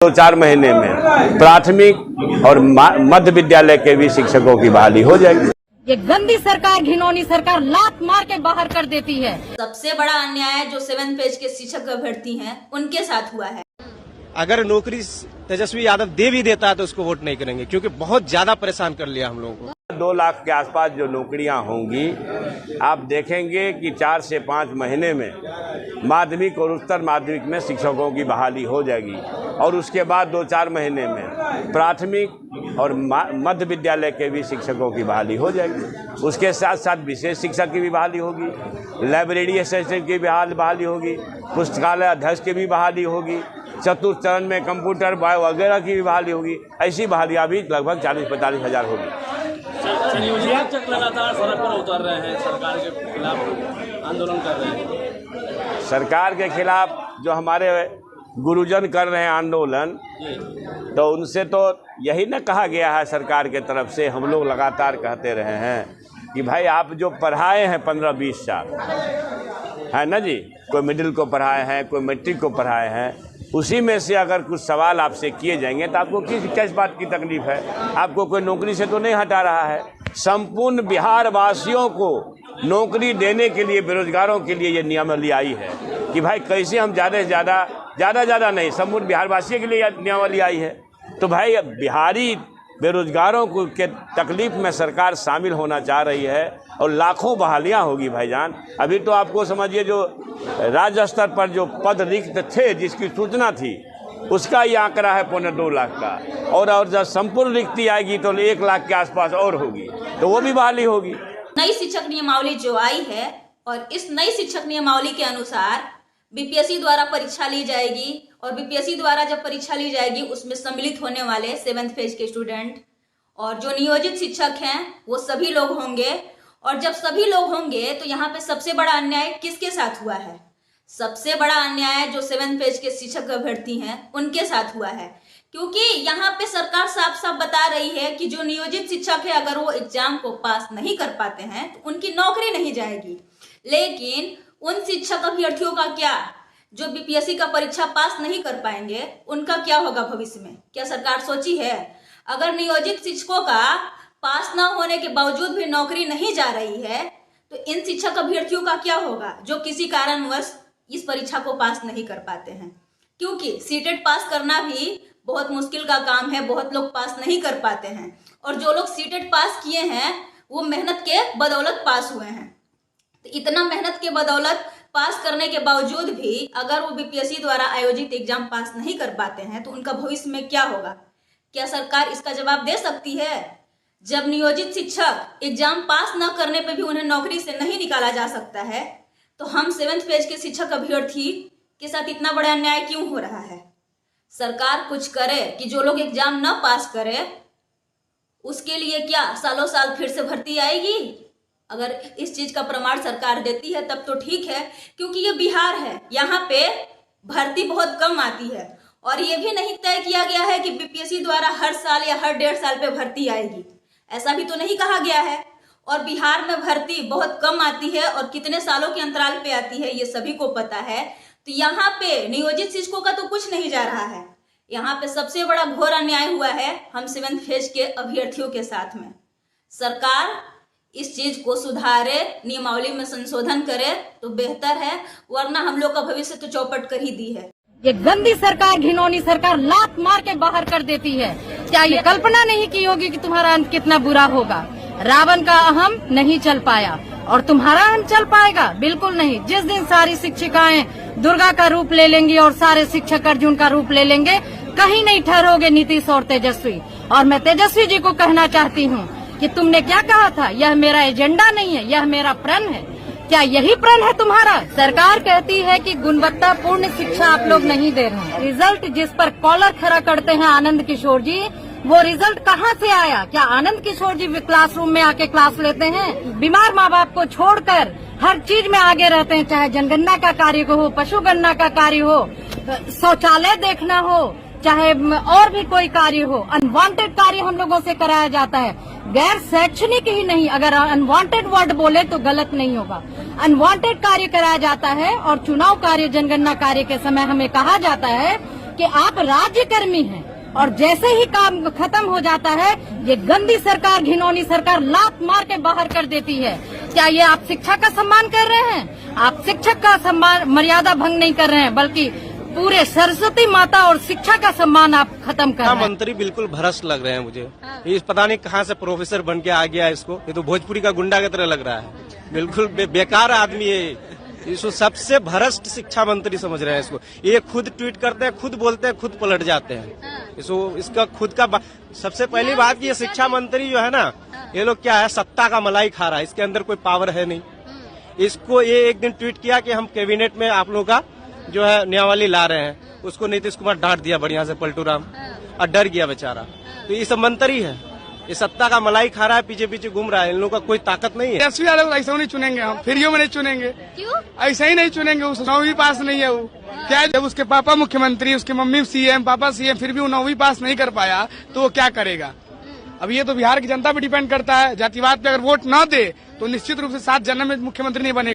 2-4 महीने में प्राथमिक और मध्य विद्यालय के भी शिक्षकों की बहाली हो जाएगी। ये गंदी सरकार, घिनौनी सरकार लात मार के बाहर कर देती है। सबसे बड़ा अन्याय जो 7th पेज के शिक्षक अभ्यर्थी हैं उनके साथ हुआ है। अगर नौकरी तेजस्वी यादव दे भी देता है तो उसको वोट नहीं करेंगे, क्योंकि बहुत ज्यादा परेशान कर लिया हम लोगों को। 2 लाख के आसपास जो नौकरियां होंगी, आप देखेंगे कि 4 से 5 महीने में माध्यमिक और उच्चतर माध्यमिक में शिक्षकों की बहाली हो जाएगी और उसके बाद 2-4 महीने में प्राथमिक और मध्य विद्यालय के भी शिक्षकों की बहाली हो जाएगी। उसके साथ साथ विशेष शिक्षक की भी बहाली होगी, लाइब्रेरी असिस्टेंट की बहाली होगी, पुस्तकालय अध्यक्ष की भी बहाली होगी, चतुर्थ चरण में कंप्यूटर वगैरह की भी बहाली होगी। ऐसी बहालियाँ भी लगभग 40-45 हज़ार होगी। शिक्षक लगातार सड़क पर उतर रहे हैं, सरकार के खिलाफ आंदोलन कर रहे हैं। सरकार के खिलाफ जो हमारे गुरुजन कर रहे हैं आंदोलन, तो उनसे तो यही न कहा गया है सरकार के तरफ से। हम लोग लगातार कहते रहे हैं कि भाई आप जो पढ़ाए हैं 15-20 साल, है ना जी, कोई मिडिल को पढ़ाए हैं, कोई मैट्रिक को पढ़ाए हैं, उसी में से अगर कुछ सवाल आपसे किए जाएंगे तो आपको किस बात की तकलीफ है? आपको कोई नौकरी से तो नहीं हटा रहा है। संपूर्ण बिहार वासियों को नौकरी देने के लिए, बेरोजगारों के लिए ये नियमावली आई है कि भाई कैसे हम ज़्यादा से ज़्यादा नहीं, संपूर्ण बिहार वासियों के लिए नियमावली आई है। तो भाई बिहारी बेरोजगारों को के तकलीफ में सरकार शामिल होना चाह रही है और लाखों बहालियां होगी भाईजान। अभी तो आपको समझिए जो राज्य स्तर पर जो पद रिक्त थे, जिसकी सूचना थी, उसका ये आंकड़ा है 2.25 लाख का, और जब संपूर्ण रिक्ति आएगी तो 1 लाख के आसपास और होगी, तो वो भी बहाली होगी। नई शिक्षक नियमावली जो आई है, और इस नई शिक्षक नियमावली के अनुसार बीपीएससी द्वारा परीक्षा ली जाएगी, और बीपीएससी द्वारा जब परीक्षा ली जाएगी उसमें सम्मिलित होने वाले 7th फेज के स्टूडेंट और जो नियोजित शिक्षक हैं वो सभी लोग होंगे। और जब सभी लोग होंगे तो यहाँ पे सबसे बड़ा अन्याय किसके साथ हुआ है? सबसे बड़ा अन्याय जो 7th फेज के शिक्षक अभ्यर्थी हैं उनके साथ हुआ है, क्योंकि यहाँ पे सरकार साफ साफ बता रही है कि जो नियोजित शिक्षक है अगर वो एग्जाम को पास नहीं कर पाते हैं तो उनकी नौकरी नहीं जाएगी। लेकिन उन शिक्षक अभ्यर्थियों का क्या, जो बीपीएससी का परीक्षा पास नहीं कर पाएंगे, उनका क्या होगा भविष्य में? क्या सरकार सोची है? अगर नियोजित शिक्षकों का पास न होने के बावजूद भी नौकरी नहीं जा रही है तो इन शिक्षक अभ्यर्थियों का क्या होगा जो किसी कारणवश इस परीक्षा को पास नहीं कर पाते हैं? क्योंकि सीटेट पास करना भी बहुत मुश्किल का काम है, बहुत लोग पास नहीं कर पाते हैं, और जो लोग सीटेट पास किए हैं वो मेहनत के बदौलत पास हुए हैं। तो इतना मेहनत के बदौलत पास करने के बावजूद भी अगर वो बीपीएससी द्वारा आयोजित एग्जाम पास नहीं कर पाते हैं तो उनका भविष्य में क्या होगा? क्या सरकार इसका जवाब दे सकती है? जब नियोजित शिक्षक एग्जाम पास न करने पे भी उन्हें नौकरी से नहीं निकाला जा सकता है, तो हम 7th फेज के शिक्षक अभ्यर्थी के साथ इतना बड़ा अन्याय क्यों हो रहा है? सरकार कुछ करे कि जो लोग एग्जाम न पास करे उसके लिए क्या सालों साल फिर से भर्ती आएगी? अगर इस चीज का प्रमाण सरकार देती है तब तो ठीक है, क्योंकि ये बिहार है, यहाँ पे भर्ती बहुत कम आती है, और ये भी नहीं तय किया गया है कि बीपीएससी द्वारा हर साल या हर 1.5 साल पे भर्ती आएगी, ऐसा भी तो नहीं कहा गया है। और बिहार में भर्ती बहुत कम आती है और कितने सालों के अंतराल पे आती है ये सभी को पता है। तो यहाँ पे नियोजित शिक्षकों का तो कुछ नहीं जा रहा है। यहाँ पे सबसे बड़ा घोर अन्याय हुआ है हम 7th फेज के अभ्यर्थियों के साथ में। सरकार इस चीज को सुधारे, नियमावली में संशोधन करे तो बेहतर है, वरना हम लोग का भविष्य तो चौपट कर ही दी है। ये गंदी सरकार, घिनौनी सरकार लात मार के बाहर कर देती है। क्या ये कल्पना नहीं की होगी कि तुम्हारा अंत कितना बुरा होगा? रावण का अहम नहीं चल पाया और तुम्हारा अंत चल पाएगा? बिल्कुल नहीं। जिस दिन सारी शिक्षिकाएं दुर्गा का रूप ले लेंगी और सारे शिक्षक अर्जुन का रूप ले लेंगे, कहीं नहीं ठहरोगे नीतीश और तेजस्वी। और मैं तेजस्वी जी को कहना चाहती हूँ कि तुमने क्या कहा था, यह मेरा एजेंडा नहीं है, यह मेरा प्रण है। क्या यही प्रण है तुम्हारा? सरकार कहती है कि गुणवत्तापूर्ण शिक्षा आप लोग नहीं दे रहे हैं। रिजल्ट जिस पर कॉलर खड़ा करते हैं आनंद किशोर जी, वो रिजल्ट कहाँ से आया? क्या आनंद किशोर जी क्लासरूम में आके क्लास लेते हैं? बीमार माँ बाप को छोड़कर हर चीज में आगे रहते हैं, चाहे जनगणना का कार्य हो, पशुगणना का कार्य हो, शौचालय देखना हो, चाहे और भी कोई कार्य हो। अनवांटेड कार्य हम लोगों से कराया जाता है, गैर शैक्षणिक ही नहीं। अगर अनवांटेड वर्ड बोले तो गलत नहीं होगा। अनवांटेड कार्य कराया जाता है और चुनाव कार्य, जनगणना कार्य के समय हमें कहा जाता है कि आप राज्य कर्मी हैं और जैसे ही काम खत्म हो जाता है ये गंदी सरकार, घिनौनी सरकार लात मार के बाहर कर देती है। क्या ये आप शिक्षा का सम्मान कर रहे हैं? आप शिक्षक का सम्मान, मर्यादा भंग नहीं कर रहे हैं, बल्कि पूरे सरस्वती माता और शिक्षा का सम्मान आप खत्म कर रहे हैं। मंत्री बिल्कुल भ्रष्ट लग रहे हैं मुझे। ये पता नहीं कहाँ से प्रोफेसर बन के आ गया है इसको। ये तो भोजपुरी का गुंडा की तरह लग रहा है। बिल्कुल बेकार आदमी है। इसको सबसे भ्रष्ट शिक्षा मंत्री समझ रहे हैं इसको। ये खुद ट्वीट करते हैं, खुद बोलते हैं, खुद पलट जाते हैं। इसका खुद का सबसे पहली बात ये शिक्षा मंत्री जो है ना, ये लोग क्या है, सत्ता का मलाई खा रहा है। इसके अंदर कोई पावर है नहीं। इसको ये एक दिन ट्वीट किया कि हम कैबिनेट में आप लोगों का जो है नियमावली ला रहे हैं, उसको नीतीश कुमार डांट दिया बढ़िया से, पलटू राम, और डर गया बेचारा। तो ये सब मंत्री है, ये सत्ता का मलाई खा रहा है, पीछे पीछे घूम रहा है। इन लोगों का कोई ताकत नहीं है। तेजस्वी यादव ऐसा नहीं चुनेंगे हम, फ्रीओ में नहीं चुनेंगे। क्यों ऐसा ही नहीं चुनेंगे? उस 9वीं पास नहीं है वो। क्या जब उसके पापा मुख्यमंत्री, उसकी मम्मी सीएम, पापा सीएम, फिर भी वो 9वीं पास नहीं कर पाया तो वो क्या करेगा? अब ये तो बिहार की जनता पे डिपेंड करता है। जातिवाद पे अगर वोट न दे तो निश्चित रूप से 7 जन्म में मुख्यमंत्री नहीं बनेगा।